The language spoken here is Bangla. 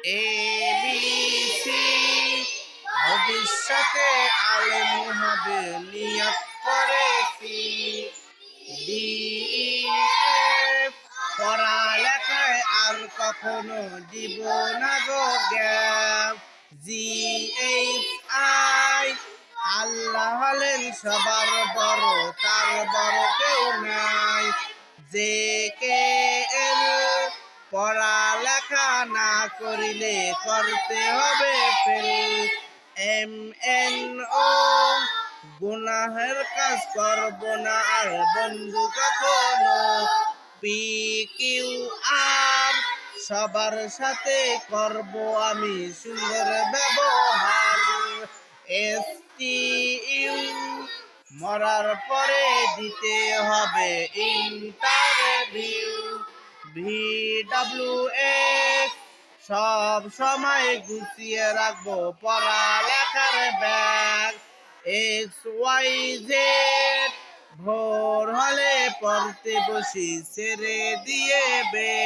ABC ভবিষ্যতে আলেম হবে নিয়ত করেছি। DEF পড়ালেখায় আর কখনো দিব না গো গ্যাপ। GHI আল্লাহ হলেন সবার বড়, তার বড় কেউ নাই। JKL পড়ালেখা না করিলে করতে হবে ফেল। MNO গুনাহের কাজ করব না আর বন্ধু কখনো। PQR সবার সাথে করব আমি সুন্দর ব্যবহার। STU মরার পরে দিতে হবে ইন্টারভিউ। VWX সব সময় গুছিয়ে রাখবো পড়ালেখার ব্যাগ। XYZ ভোর হলে পড়তে বসি ছেড়ে দিয়ে ব্যাগ।